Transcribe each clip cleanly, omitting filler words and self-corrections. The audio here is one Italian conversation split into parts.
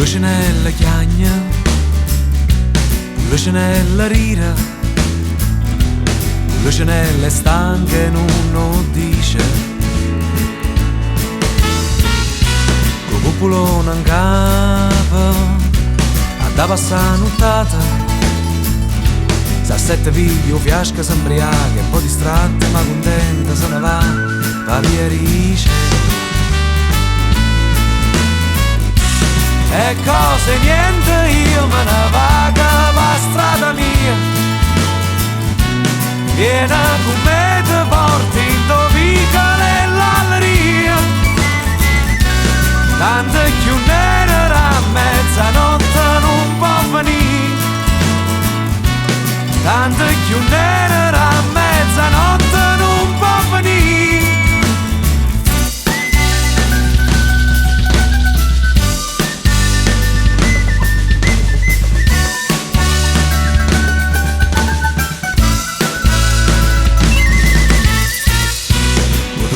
luce nella chiagna, luce nella rira, luce nelle stanche non dice. Con cupolone in capo andava sta nottata, sa sette figlio fiasca s'embriaga, un po' distratta ma contenta se ne va, va via rice. E cose niente, io me ne vaga la strada mia, viena con me te porti in dovica nell'alleria, tante più nere a mezzanotte non può venire, tante più nere a mezzanotte non può venire.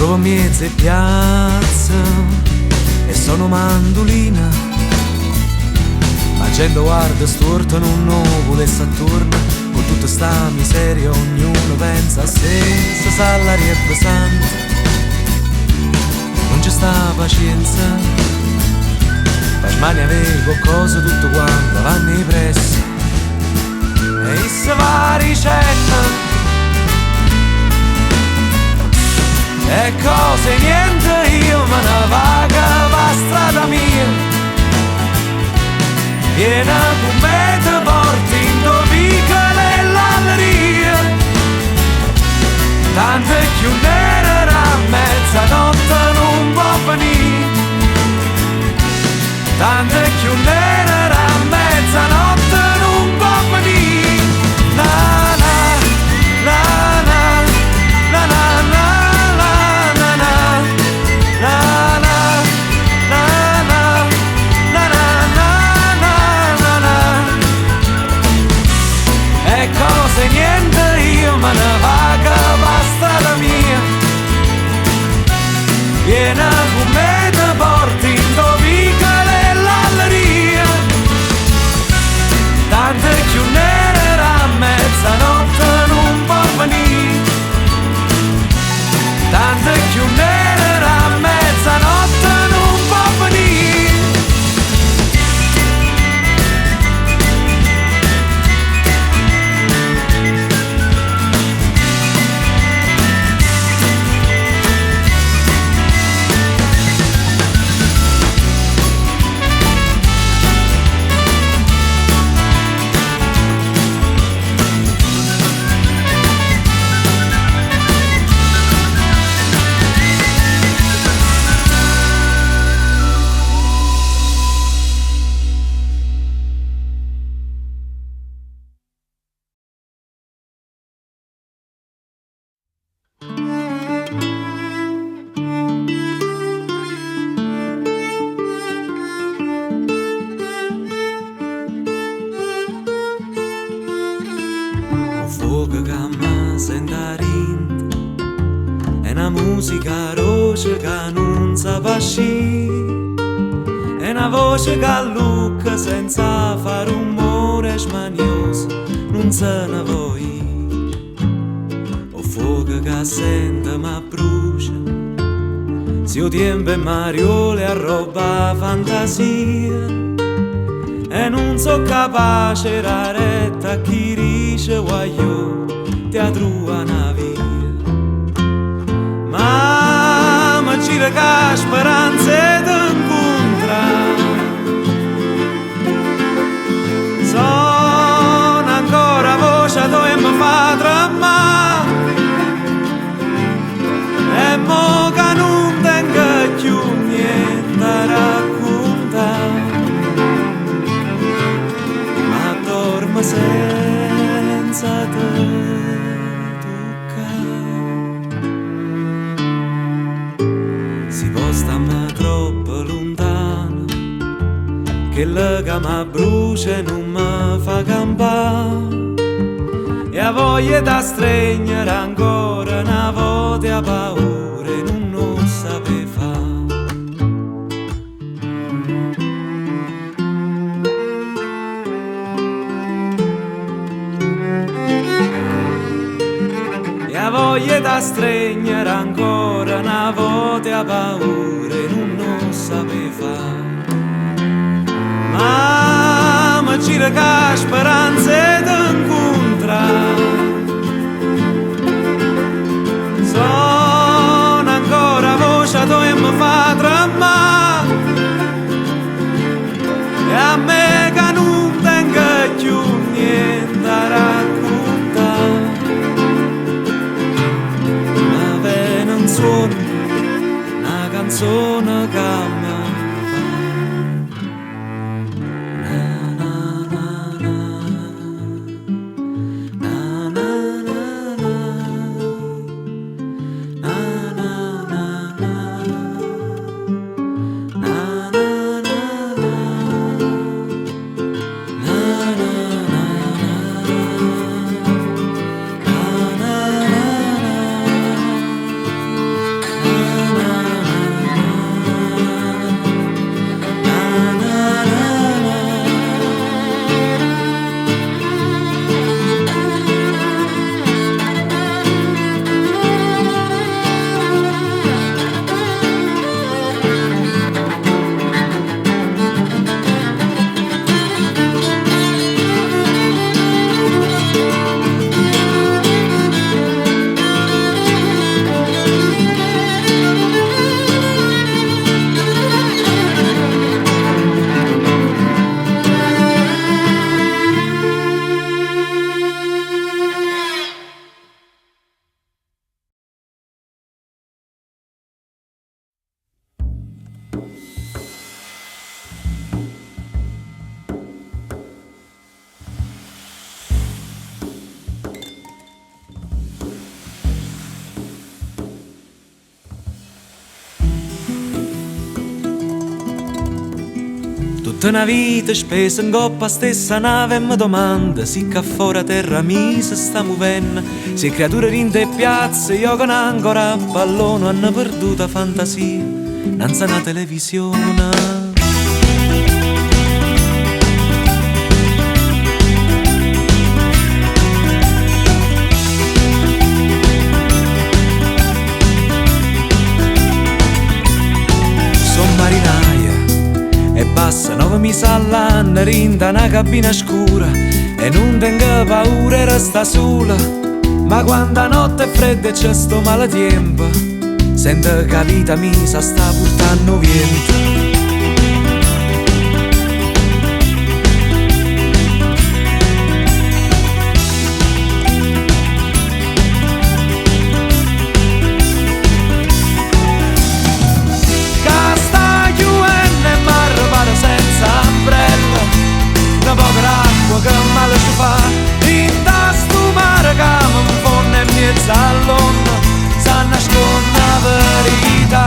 Trovo mezza piazza e sono mandolina, ma gente guarda storta non nuvola e s'attorna, con tutta sta miseria ognuno pensa a sé, se sa l'aria è pesante, non c'è sta pazienza, per mani avere qualcosa tutto quanto vanno i pressi, e se va ricetta. E cose niente, io me ne vaga la strada mia, viena con me te porti in dovica nell'alleria, tante più nere a mezzanotte non può venire, tante più nere a mezzanotte non può venire. Na na na na na na na. Cose niente, io me ne vaga la strada mia, viena con me te porti in dovica nell'alleria, tante più nere a mezzanotte non può venire, tante più nere a mezzanotte non può venire. Musica roce che non sa pasci, e una voce che allucca senza fare rumore smanioso, non se ne vuoi. O fuoco che sente ma brucia, si o tempo e mariole a roba fantasia, e non so capace la retta a chi dice guagliò ti atrua una via. Ma gira che speranze t'incontra, sono ancora voce tu e mi fa tremare, e mo che non tengo più niente a raccontare, ma dormo senza te. Stamma troppo lontano, che la che mi brucia e non mi fa campare, e a voglia da stregnere ancora una volta a paura e non sape fa. stringere ancora una volta a paura e non sapeva fare. Ma gira che speranze t'incontrare, sono ancora voce tu e mi fa tremare, e a me che non tengo più niente a raccontare. Ma viene un suono, una canzone che mi tutta una vita spesa in coppa stessa nave e mi domanda se che fuori terra mi si sta muovendo, se creature rinde e piazze io con ancora a pallone hanno perduta fantasia nanza una televisione. E passa 9 mesi all'anno rinda una cabina scura e non tengo paura e resta sola. Ma quando la notte è fredda e c'è sto maltempo, sento che la vita mi sta portando vento. Che male ci fa, in tasto mare che mi fonde in mezzo all'onda, sa nasconde la verità.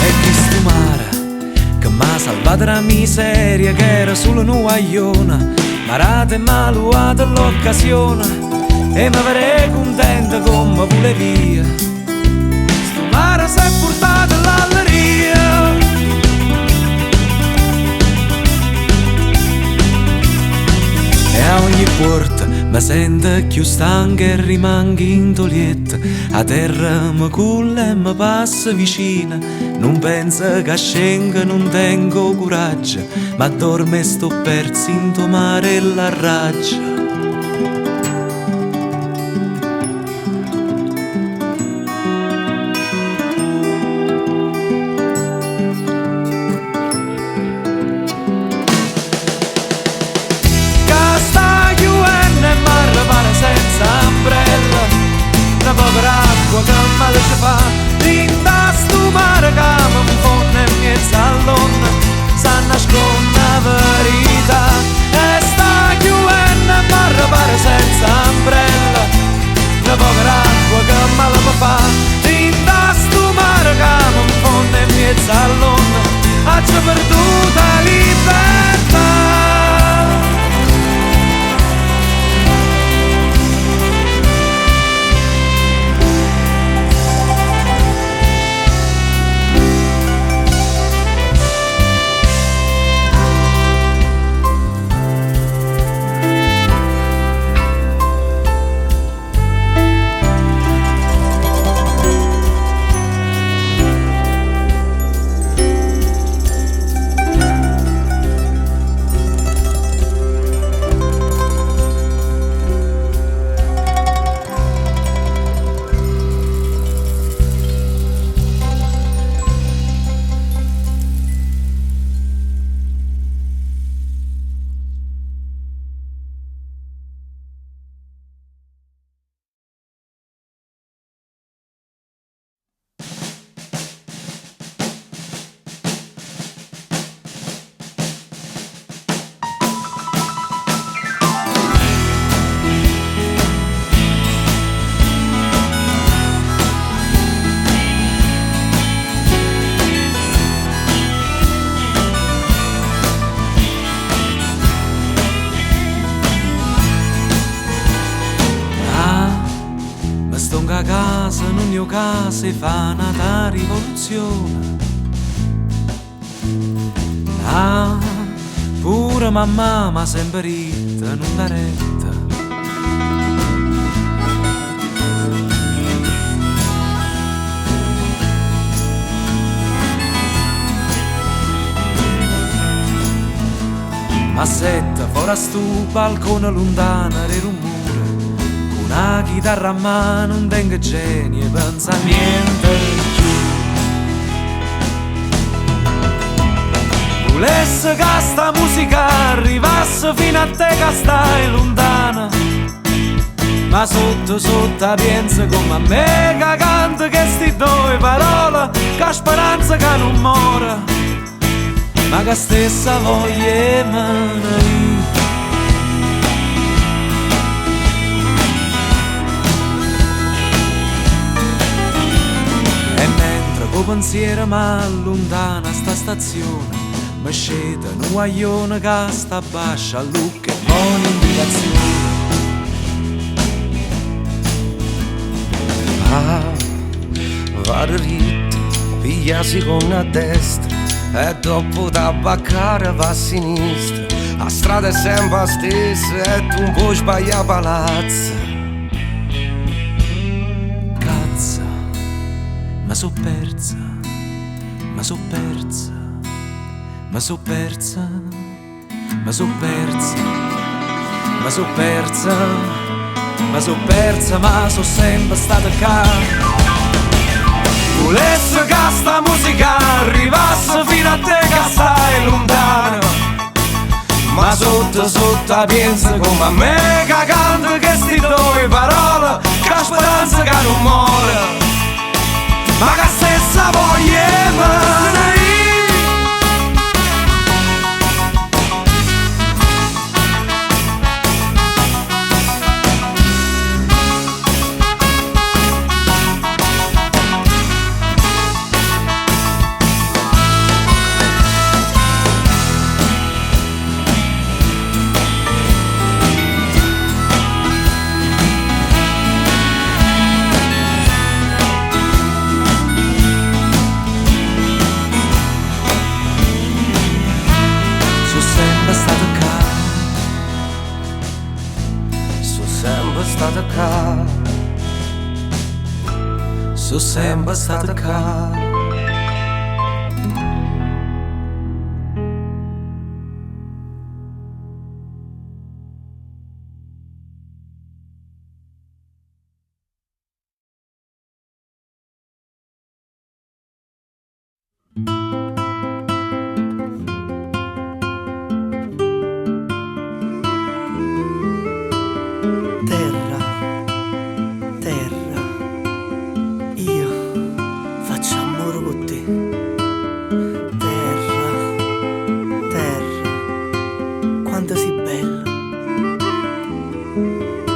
E questo mare che m'ha salvato da miseria, che era solo un guaglione, marata e maluata l'occasione, e mi avrei contenta come vuole via. Sto mare si è portato all'alleria. E a ogni porta mi sento più stanca e rimango intolietta. A terra mi culla e mi passa vicina. Non penso che scenga, non tengo coraggio, ma dormo e sto perso in tuo mare e la raggia. Che male ci fa, in sto mare che mi fonde in mezzo all'onda, sa nasconde la verità. E sta chiudendo e barra pare senza ombrella, una povera acqua che male mi fa, in sto mare che mi fonde in mezzo all'onda, ha già perduta libertà. a casa, in ogni casa e fa nata rivoluzione. Ah, pure mamma m'ha sempre ritta, non l'ha retta. Ma setta fuori a stu balcone lontano del rumore, con una chitarra a mano non tengo genio e pensa a niente più. Volesse che sta musica arrivasse fino a te che stai lontana, ma sotto sotto pensa come a me che canta che sti due parole, che speranza che non muore, ma che stessa voglia emana. E mentre col pensiero m'allontana sta stazione, mi scende un guaglione che sta bascia a lucca e buona indicazione. Ah, va dritto, pigliasi con a destra e dopo tabaccare va a sinistra. La strada è sempre la stessa e tu non puoi sbagliare palazzo. Cazzo, ma so persa, ma so persa, ma so persa, ma so persa, ma so persa, ma so persa, ma so sempre stata qua. Volesse che sta musica arrivasse fino a te che stai lontano, ma sotto sotto pensa come a me che canta che sti due parole, che speranza che non muore, ma che stessa voglia emana. Sono sempre stata qua.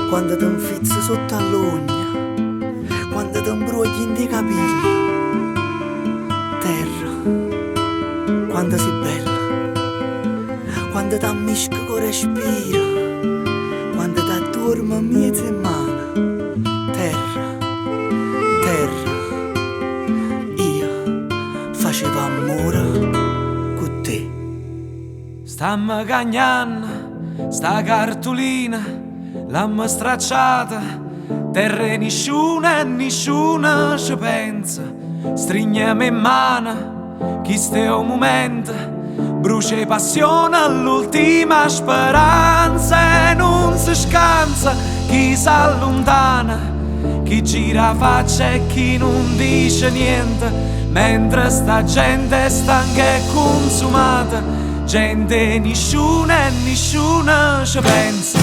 Quando ti infizzi sotto all'ogna, quando ti imbrogli in dei capelli, terra, quando sei bella, quando ti ammischi con respiro, quando ti addormi in mezzo in mano, terra, terra, io facevo amore con te. Stammi cagnando, sta cartolina, l'ammo stracciata, terra e nessuno ci pensa. Stringiamo in mano, chi stai un momento, brucia passione all'ultima speranza e non si scansa. Chi si allontana, chi gira faccia e chi non dice niente, mentre sta gente è stanca e consumata, gente nessuno ci pensa.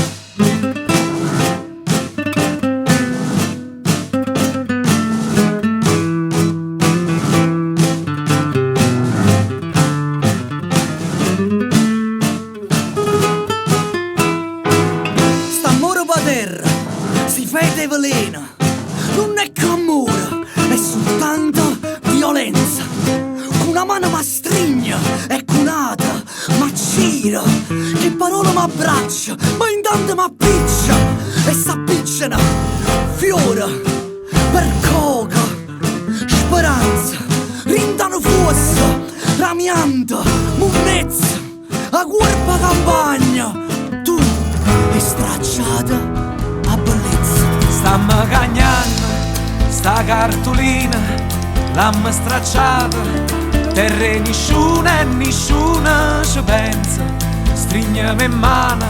Si fede veleno, non è che amore, è soltanto violenza. Una mano mi stringe e con un'altra mi gira, che parole mi abbraccia, ma intanto mi appiccia e s'appicciano fiore per coca, speranza, rindano fossa, ramianta, munnezza, a guerpa campagna, tu è stracciata a bellezza. Stamma cagnando, sta cartolina, l'amma stracciata, terre nisciuna e nisciuna ci pensa. Strignami in mano,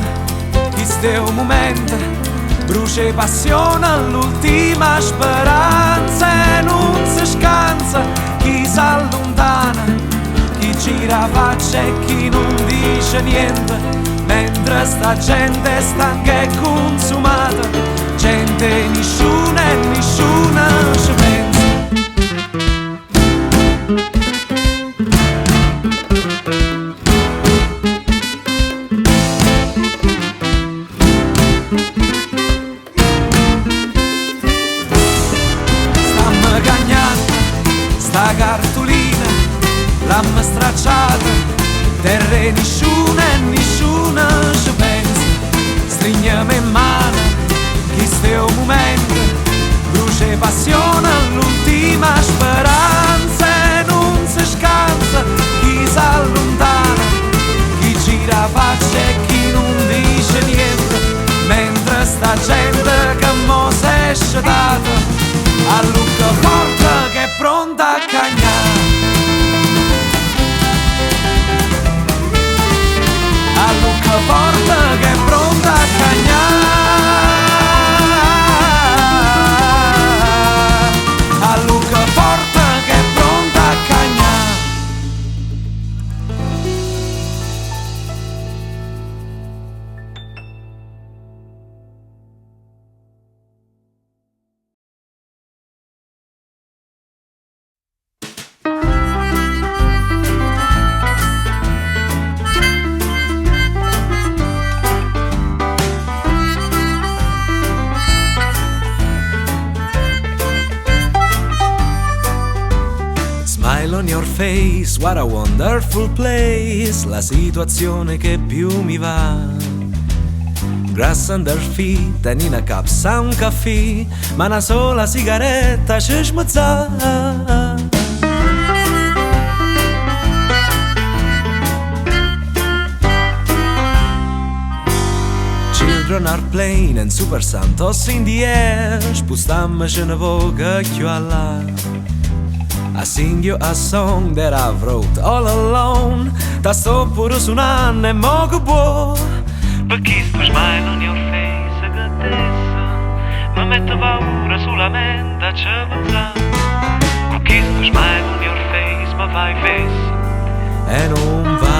questo è un momento, brucia passione all'ultima speranza e non si scansa chi si allontana, chi gira faccia e chi non dice niente, mentre sta gente è stanca e consumata, gente nisciuna e nisciuna ci pensa. Sta cartolina, l'amma stracciata, terre nisciuna e nisciuna ci pensa. Strignami in mano, questo è un momento, brucia passione all'ultima speranza e non si scansa chi si allontana, chi gira faccia e chi non dice niente, mentre sta gente che mo s'è sciatata a lucca forte che è pronta a cagnare, a lucca forte che è pronta a cagnare, a lucca forte che è pronta a cagnare. Smile on your face, what a wonderful place, la situazione che più mi va. Grass under feet, e in a capsa un caffè, ma una sola sigaretta ci smuzza. Children are playing and Super Santos in the air, spustammoci una voga più alla. I sing you a song that I've wrote all alone, da sto pure suonando e mo che buo. Perché sto smile on your face che adesso mi mette paura sulla mente a ce pensare. Perché sto smile on your face mi fai face E non va.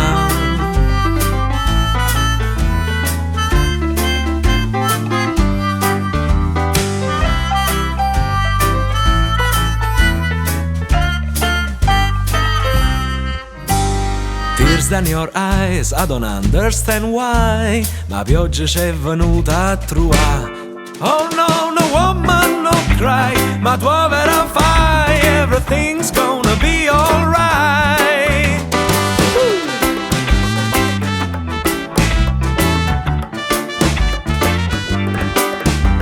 Tears down your eyes, I don't understand why, ma pioggia c'è venuta a trovare. Oh no, no woman, no cry, ma tu vera fai, everything's gonna be alright.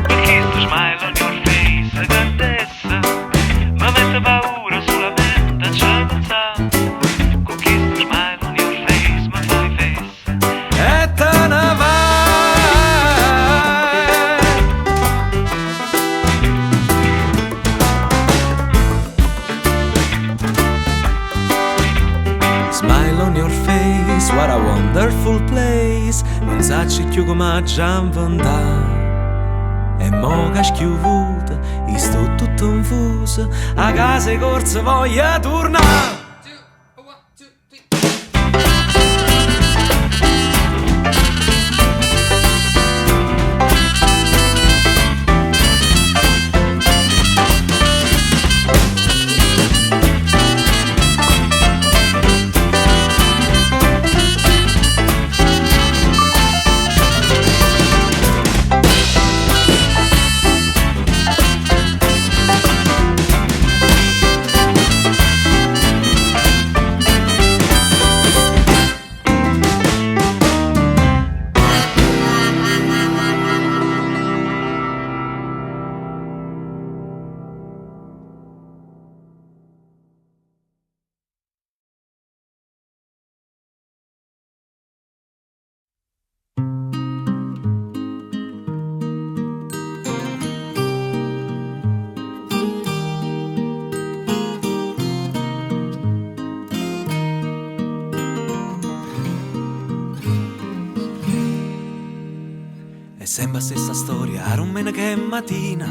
Perché sto smile on your face che adesso mi mette paura sulla mente a ce pensare. Con chi sto smile on your face mi fai face E te ne vai. Smile on your face, what a wonderful place, non sacci più come già inventare. E mo che schiuvuta, sto tutto infuso, a casa e corsa voglio tornare. sempre la stessa storia, a rumena che è mattina,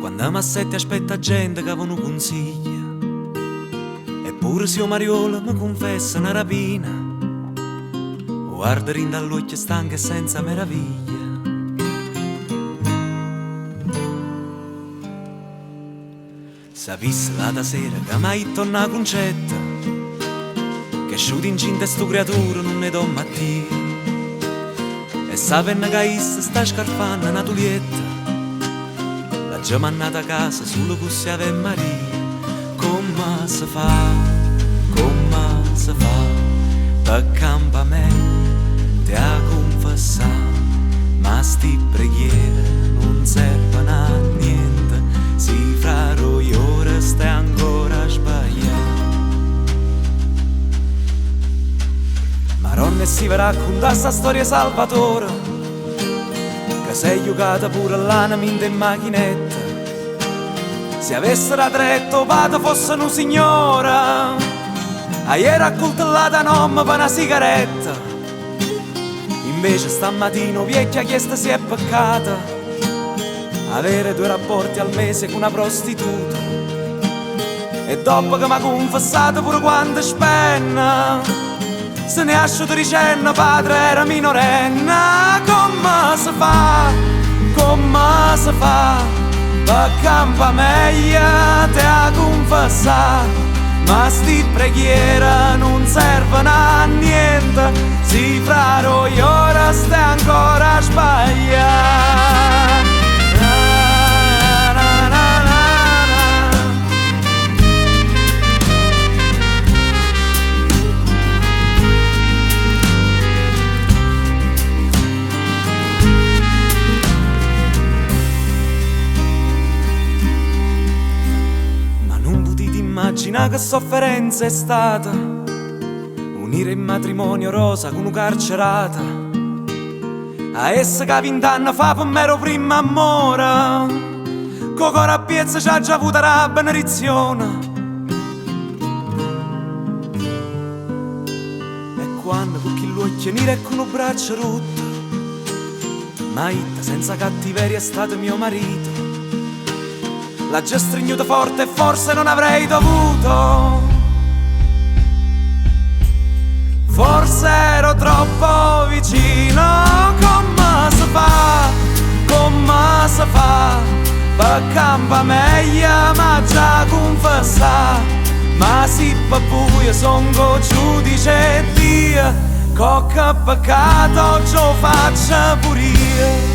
quando Massetti aspetta gente che avano consiglia. Eppure se io Mariola mi confessa una rapina, guarda rinda all'occhio stanca e senza meraviglia. Sapesse la sera che mai torna a concetta, che asciuti incinta sto creatura non ne do mattina. E sapendo che issa sta scarpando una tulietta, l'ha già mandata a casa solo con se Ave Maria. Come si fa, per campa me te a confessare, ma sti preghiere non servono a niente, si fraro io ora stai ancora a sbagliare. Maronna si va raccontare sta storia Salvatore, che sei giocata pure l'anima in macchinetta. Se avessero tretto padre fosse un signora, a ieri accoltellata nonna per una sigaretta. Invece stamattina vecchia chiesta si è peccata, avere 2 rapporti al mese con una prostituta. E dopo che mi ha confessato pure quanto spenna, se ne ha asciuto dicendo padre era minorenne. Come si fa, per campa meglio te a confessare, ma sti preghiere non servono a niente, si fraro io ora stai ancora a sbagliare. Immagina che sofferenza è stata unire in matrimonio Rosa con una carcerata. A essa che 20 anni fa per me ero prima amore, con cora piezza c'ha già avuto la benedizione. E quando con chi l'occhio nero e con un braccio rotto, ma itta senza cattiveria è stato mio marito. L'ha già stringuta forte e forse non avrei dovuto, forse ero troppo vicino. Come si fa, per campa meglio ma già confessa, ma si per buio son con giudice Dio, cocca peccato ce lo faccia pure io.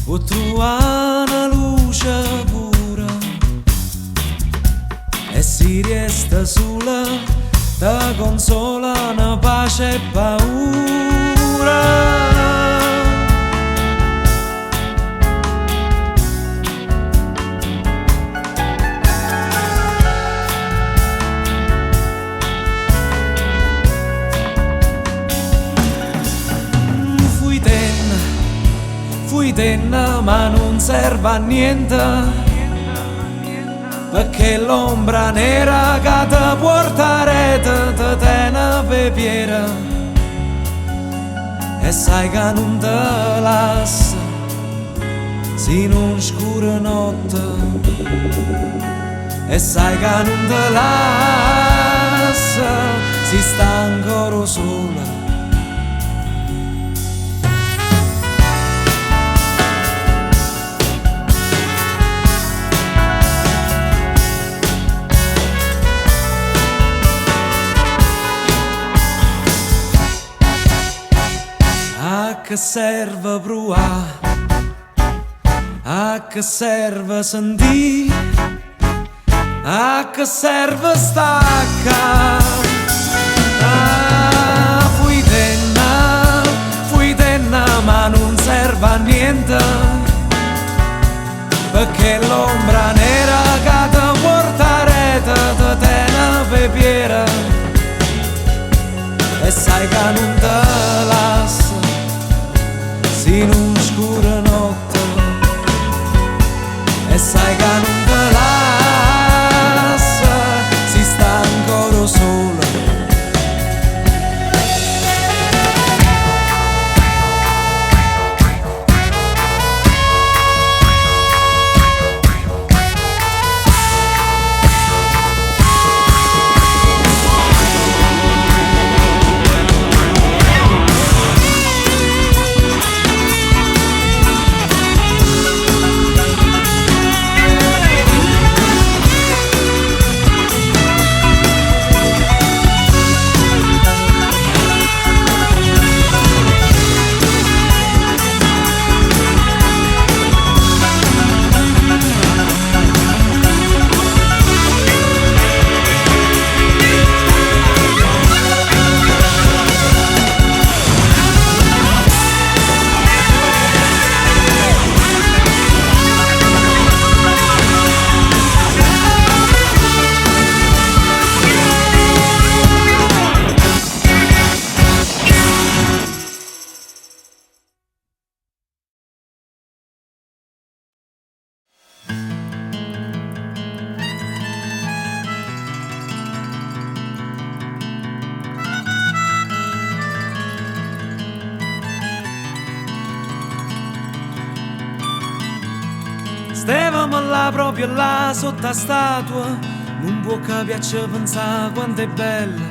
O trovare una luce pura, e si resta sola, ti consola una pace e paura. Fui tenna ma non serve a niente, perché l'ombra nera che ti portare te tena per piera, e sai che non te lascia in una scura notte, e sai che non te lascia si sta ancora sola. A che serve provare, a che serve sentire, a che serve stacca. Fui tenna e sai che non te lascia si in un'oscura notte e sai che non te lascia si sta ancora sola. Stavamo là proprio là sotto la statua, non può capiarci pensare quanto è bella.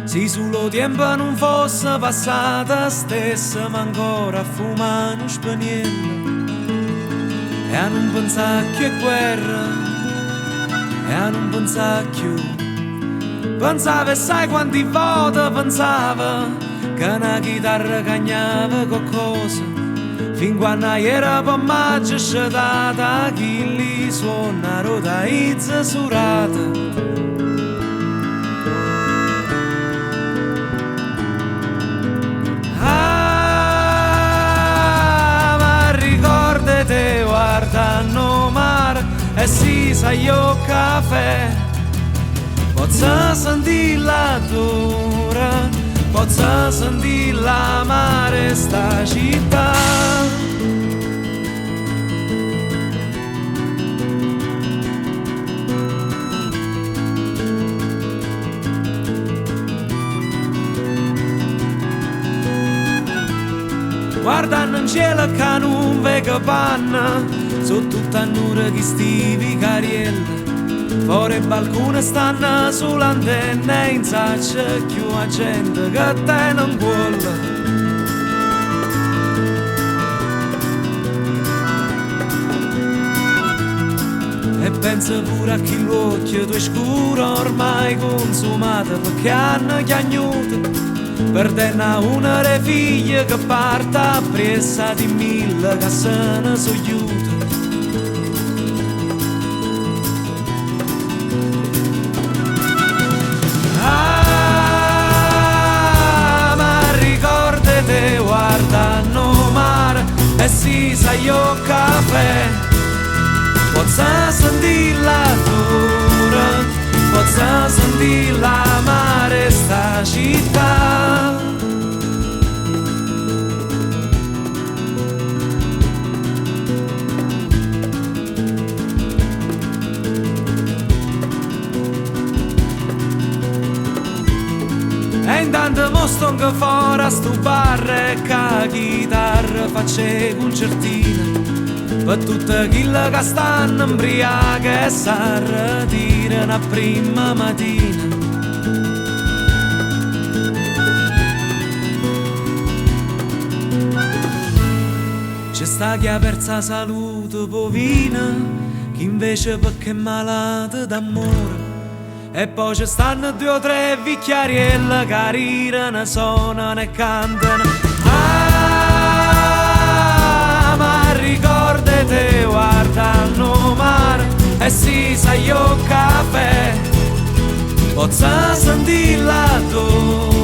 Se solo tempo non fosse passata stessa, ma ancora a fumare uno spagniello. E a non pensare che è guerra, e a non pensare più. Pensava e sai quanti volte pensava che una chitarra cagnava qualcosa. Fin quando era pommaggio sciatata, chi li suona rota izza surata. Ah, ma ricordate guardando mare e si sa io caffè. Posso sentire la dura, posso sentire l'amare sta città. Guardando in cielo che non vega panna, su tutta nura che stivi cariella. Fuori il balcone stanno sull'antenna e in saccia più la gente che te non vuole. E penso pure a chi l'occhio tuo scuro ormai consumato perché hanno chiagnuto. Perdendo una delle figlie che parta pressa di mille che se ne sogliuta. Ah, ma ricordate guardando mare e si sa io caffè. Posso sentire la dura, posso sentire l'amare sta città. E intanto mo sto anche fuori a sto bar e che la chitarra faccia concertina per tutte quelle che stanno imbriache e s'arretirano a prima mattina. C'è sta chi ha perso la salute povina, chi invece perché è malato d'amore. E poi ci stanno 2 o 3 vicchiarielle che rirano, suonano e cantano. Ah, ma ricordate guardando mare e si sa io caffè. Posso sentire la tua